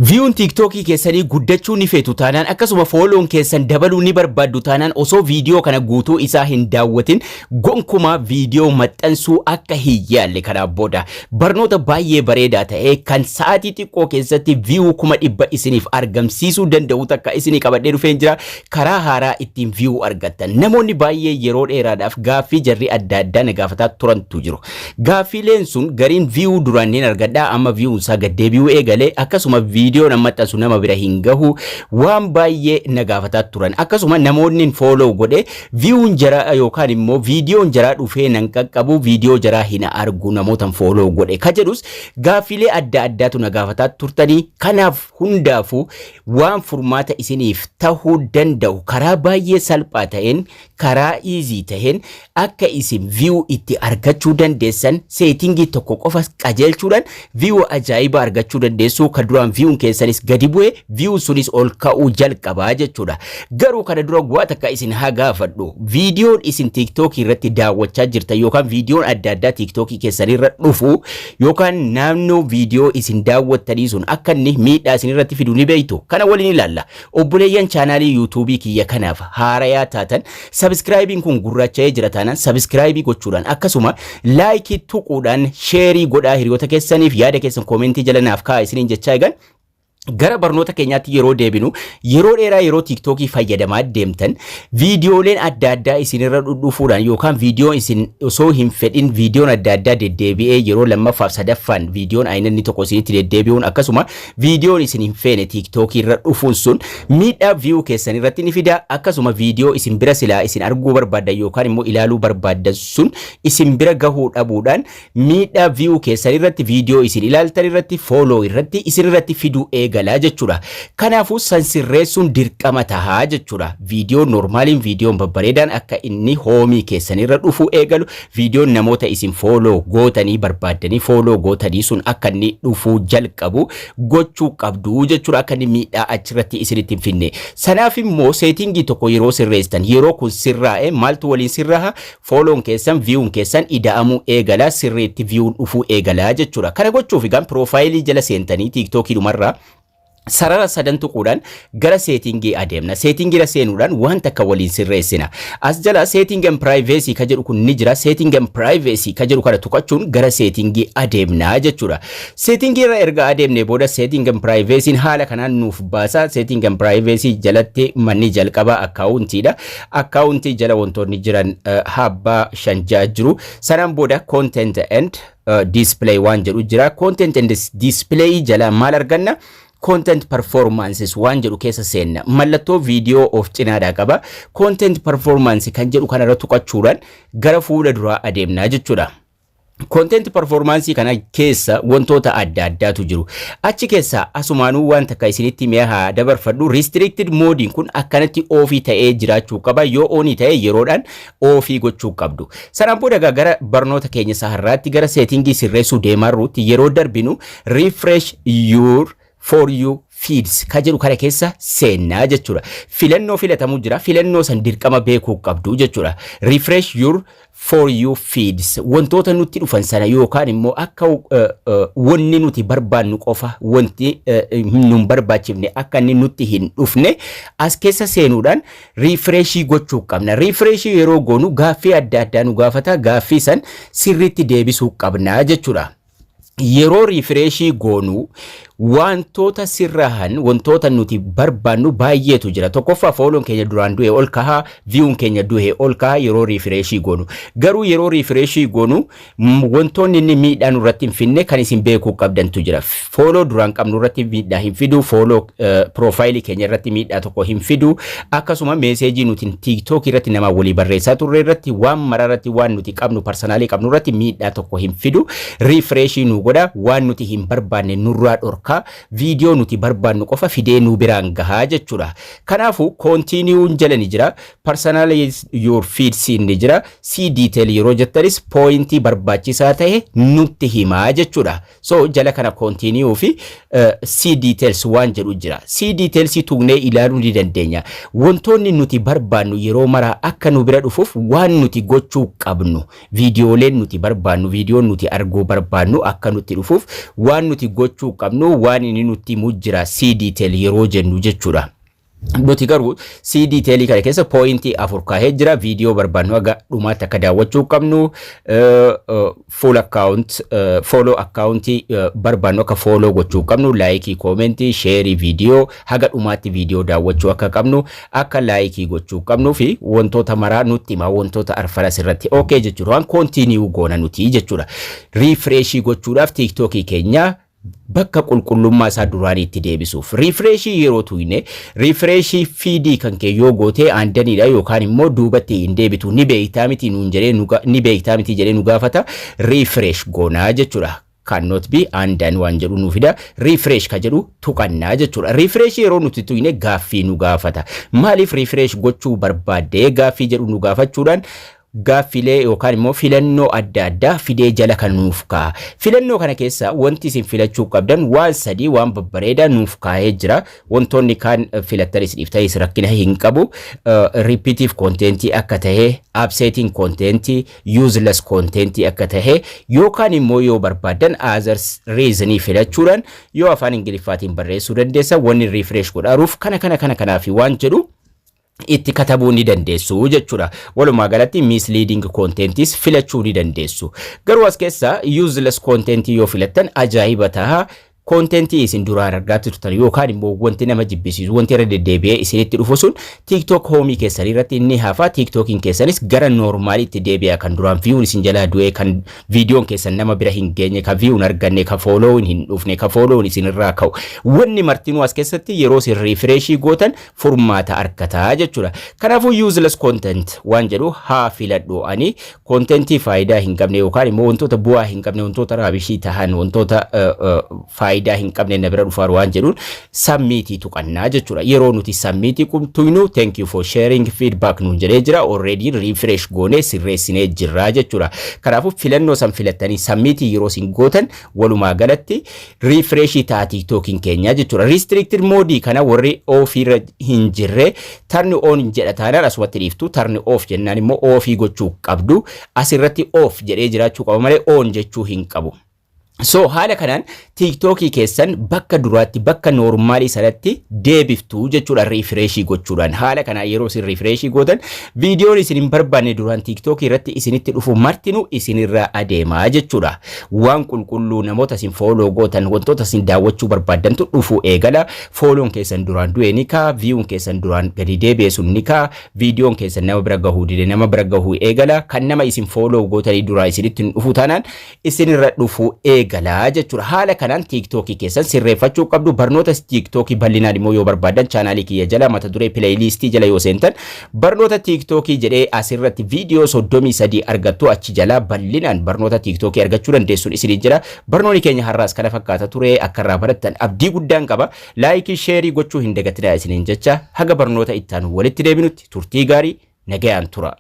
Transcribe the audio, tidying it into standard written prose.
Viewun TikTokii keessanii guddachuu ni feetu taanaan akkasuma fooloon keessan dabaluu ni barbaaddu taanaan osoo viidiyoo kana guutuu isaa hin daawwatin gonkumaa viidiyoo maxxansuu akka hin yaalle kanaaf booda barnoota baay'ee bareedaa ta'e kan sa'aatii xiqqoo keessatti viewuu 100 isiniif argamsiisuu danda'u takka isinii qabadhee dhufeen jira. Karaa haaraa ittiin viewuu argattan namoonni baay'ee yeroo dheeraadhaaf gaaffii jarri adda addaa na gaafataa turantu jiru. Gaaffiileen sun gariin viewuu duraan argadhaa amma viewuun isaa gaddeebi'uu eegalee akkasuma viidiyoo namaxxansu nama bira hin gahu waan baay'ee na gaafataa turan. Akkasuma namoonni follow godhe viewun jara yookaan immoo viidiyoon jara dhufee nan qaqqabu viidiyoo jara hin argu namootan follow godhe ka jedhus gaaffilee adda addaatu na gaafataa turtanii. Kanaaf hundaafu waan furmaata isiniif tahuu danda'u karaa baay'ee salphaa ta'een karaa easy ta'een akka isin view itti argachuu dandeessan settingii tokko qofa qajeelchuudhaan view ajaa'iba argachuu dandeessu. Ka duraan viewun keessanis gadi bu'e view sunis ol ka'uu jalqabaa jechuudha. Garuu kana dura waa takka isin haa gaafadhu viidiyoon isin TikTok irratti daawwachaa jirtan yookaan viidiyoon adda addaa TikTok keessanirra dhufu yookaan naannoo viidiyoo isin daawwattanii sun akka inni miidhaa isin irratti fidu ni beektu. Kana waliin ilaalla. Obboleeyyan chaanaalii YouTube kiyya kanaaf haarayaa taatan subscribein kun gurraacha'ee jira taanaan subscribe gochuudhaan akkasuma like tuquudhaan share godhaa hiriyoota keessaniif yaada keessan comment jala naaf kaa'aa isiniin jechaa eegan. Gara barnoota keenyaatti yeroo deebinu yeroo dheeraa yeroo TikTokii fayyadamaa deemtan viidiyooleen adda addaa isinirra dhufuudhaan yookaan viidiyoo isin osoo hin fedhin viidiyoon adda addaa deddeebi'ee yeroo lammaffaaf sadaffaan viidiyoon aynanni tokko isinitti deddeebi'uun akkasuma viidiyoon isin hin feene TikTokii irra dhufuun sun miidhaa view keessan irratti ni fida. Akkasuma viidiyoo isin bira silaa isin arguu barbaaddan yookaan immoo ilaaluu barbaaddan sun isin bira gahuu dhabuudhaan miidhaa view keessan irratti viidiyoo isin ilaaltan irratti follow irratti isin irratti fiduu galaa jechuudha. Kanaafuu sansirreessuun dirqama tahaa jechuudha. Viidiyoo normaaliin viidiyoon babbareedaan akka inni hoomii keessanirra dhufu eegalu viidiyoon namoota isin follow gootanii barbaaddanii follow gootanii sun akka inni dhufu jalqabu gochuu qabdu jechuudha. Akka inni miidhaa achirratti isinitti hin finne. Sanaaf immoo settingii tokko yeroo sirreessitan yeroo kun sirraa'e maaltu waliin sirraaha follow'n keessan viewun keessan ida'amuu eegala sirreetti viewun dhufuu eegala jechuudha. Kana gochuuf egaan profaayilii jala seentanii TikTokii dhumarraa sarara sadan tuquudhaan gara settingii adeemna. Settingii ra seenuudhaan waan takka waliin sirreessina. As jala setting and privacy ka jedhu kun ni jira. Setting and privacy ka jedhu kana tuqachuun gara settingii adeemna jechuudha. Settingii ra erga adeemne booda setting and privacy haala kanaan nuuf baasa. Setting and privacy jalatti manni jalqaba accountiidha. Accountii jala wantoonni jiran habbaa shanjaa jiru. Sanaan booda content and display waan jedhu jira. Content and display jala maal arganna? Content performances waan jedhu keessa seenna. Mallattoo viidiyoo of cinaadhaa qaba. Content performance kan jedhu kanarra tuqachuudhaan gara fuula duraa adeemnaa jechuudha. Content performance kana keessa wantoota adda addaatu jiru. Achi keessa asumaanuu waan takka isinitti mee haa dabarfadhu. Restricted mode kun akkanatti ofii ta'ee jiraachuu qaba. Yoo onii ta'e yeroodhaan ofii gochuu qabdu. Sanaan booda gara barnoota keenya saharraatti gara settingii sirreessuu deemarruutti yeroo darbinu refresh your for you feeds ka jedhu kana keessa seenna jechuudha. Filannoo filatamu jira. Filannoo san dirqama beekuu qabdu jechuudha. Refresh your for you feeds wantoota nutti dhufan sana yookaan immoo akka wanni nuti barbaannu qofa wanti nun barbaachifne akka inni nutti hin dhufne as keessa seenuudhaan refresh gochuu qabna. Refresh yeroo goonu gaaffii adda addaa nu gaafata. Gaaffii san sirriitti deebisuu qabna jechuudha. Yeroo refresh goonu wantoota sirrahan wantoota nuti barbaannu baay'eetu jira. Tokkoffaa follow'n keenya duraan du'e ol kaha, view'n keenya du'e ol kaha yeroo refresh goonu. Garuu yeroo refresh goonu wantoonni inni miidhaan irratti hin finne kan isin beekuu qabdantu jira. Follow duraan qabnu irratti miidhaa hin fidu, follow profile keenya irratti miidhaa tokko hin fidu. Akkasuma message nuti TikTok irratti nama walii barreessaa turre irratti waan mararratti waan nuti qabnu personally qabnu irratti miidhaa tokko hin fidu. Refresh nu godha waan nuti hin barbaanne nurraa dhorka. Video nuti barbaannu qofa fidee nu biraan gahaa jechuudha. Kanaafu continue jala ni jira. Personalize your feeds ni jira. See detail yeroo jettanis pointi barbaachisaa ta'e nutti himaa jechuudha. So jala kana continue fi see details waan jedhu jira. See details tuqnee ilaaluu ni dandeenya. Wantoonni nuti barbaannu yeroo mara akka nu bira dhufuuf waan nuti gochuu qabnu. Videoleen nuti barbaannu, videoon nuti arguu barbaannu akka nuti dhufuuf waan nuti gochuu qabnu garuu waan inni nutti mujjira CDTL yeroo jennu jechuudha. Nuti garuu CDTL kana keessa pointii 4 kaa'ee jira. Viidiyoo barbaannu aga dhumaatti akka daawwachuu qabnu, full account follow account barbaannu akka follow gochuu qabnu, like comment share viidiyoo haga dhumaatti viidiyoo daawwachuu akka qabnu, akka like gochuu qabnu fi wantoota maraa nutti hima wantoota arfaras irratti okay jechuudha. Waan continue goona nuti jechuudha. Refresh gochuudhaaf TikTok keenya bakka qulqullummaa isaa duraaniitti deebisuuf refresh yeroo tuyne refresh feed kan kee yoo goote aandanidha yookaan immoo duubatti hin deebitu ni beektaa miti nuun jedhee ni beektaa miti jedhee nu gaafata refresh goonaa jechuudha. Cannot be undone waan jedhu nu fida refresh ka jedhu tuqannaa jechuudha. Refresh yeroo nuti tuyne gaaffii nu gaafata. Maaliif refresh gochuu barbaadde gaaffii jedhu nu gaafachuudhaan gaaffilee yookaan immoo filannoo adda addaa fidee jala kan nuuf ka'a. Filannoo kana keessa wanti isin filachuu qabdan waan sadii waan babbareedaa nuuf kaa'ee jira. Wantoonni kaan filattanis dhiiftanis rakkina hin qabu. Repetitive content akka ta'e, upsetting content, useless content akka ta'e yookaan immoo yoo barbaadan others reason filachuudhaan yoo afaan Ingiliffaatiin barreessuu dandeessa. Wanni refresh godhaaruuf kanaafi waan jedhu itti katabuu ni dandeessu jechuudha. Walumaa galatti misleading contentis filachuu ni dandeessu. Garuu as keessa useless content yoo filattan ajaa'iba ta'a. Content isin duraan argaa turtan yookaan immoo wanti nama jibbisiisu wanti irra deddeebi'ee isinitti dhufu sun TikTok home keessan irratti inni hafa TikTokin keessanis gara normaalitti deebi'a kan duraan view isin jalaa du'e kan viidiyoon keessan nama bira hin geenye kan view arganne kan follow hin dhufne kan follow isin irraa ka'u wanni martinuu as keessatti yeroo isin refresh gootan furmaata argataa jechuudha. Kanaafuu useless content waan jedhu haa filadhu ani content faayidaa hin qabne yookaan immoo wantoota bu'aa hin qabne wantoota raabishii tahan wantoota faayidaa hin qabne na bira dhufaa waan jedhuun submit tuqannaa jechuudha. Yeroo nuti submit tuynu thank you for sharing feedback nuun jedhee jira. Already refresh goone sirreessinee jirra jechuudha. Kanaafuu filannoo san filattanii submit yeroo sin gootan walumaa galatti refresh ta'a TikTokin keenya jechuudha. Restricted mode kana warri off irra hin jirre turn on jedha taanaan asumatti dhiiftu turn off jennaan immoo off gochuu qabdu. Asirratti off jedhee jiraachuu qaba malee on jechuu hin qabu. So haala kanaan TikTokii keessan bakka duraatti bakka normaalii sanatti deebiftu jechuudha refresh gochuudhaan. Haala kanaan yeroo isin refresh gootan viidiyoon isin hin barbaanne duraan TikTok irratti isinitti dhufu martinu isinirraa adeemaa jechuudha. Waan qulqulluu namoota isin follow gootan wantoota isin daawwachuu barbaadantu dhufu eegala. Follown keessan duraan du'e ni ka'a, viewun keessan duraan gadi deebi'e sun ni ka'a, viidiyoon keessan nama bira gahuu dide nama bira gahuu eegala. Kan nama isin follow gootanii duraan isinitti dhufu taanaan isinirra dhufu eegala jechuudha. Haala kanaan TikTokii keessan sirreeffachuu qabdu. Barnoota TikTokii bal'inaan immoo yoo barbaadan chaanaalii kiyya jala mata duree playlistii jala yoo seentan barnoota TikTokii jedhee asirratti viidiyoo 33 argattu achi jala bal'inaan barnoota TikTokii argachuu dandeessuun isinii jira. Barnoonni keenya har'aas kana fakkaata ture. Akka irraa barattan abdii guddaan qaba. Like share gochuu hin dagatinaa isiniin jecha haga barnoota itti aanu walitti deebinutti turtii gaarii nagayaan tura.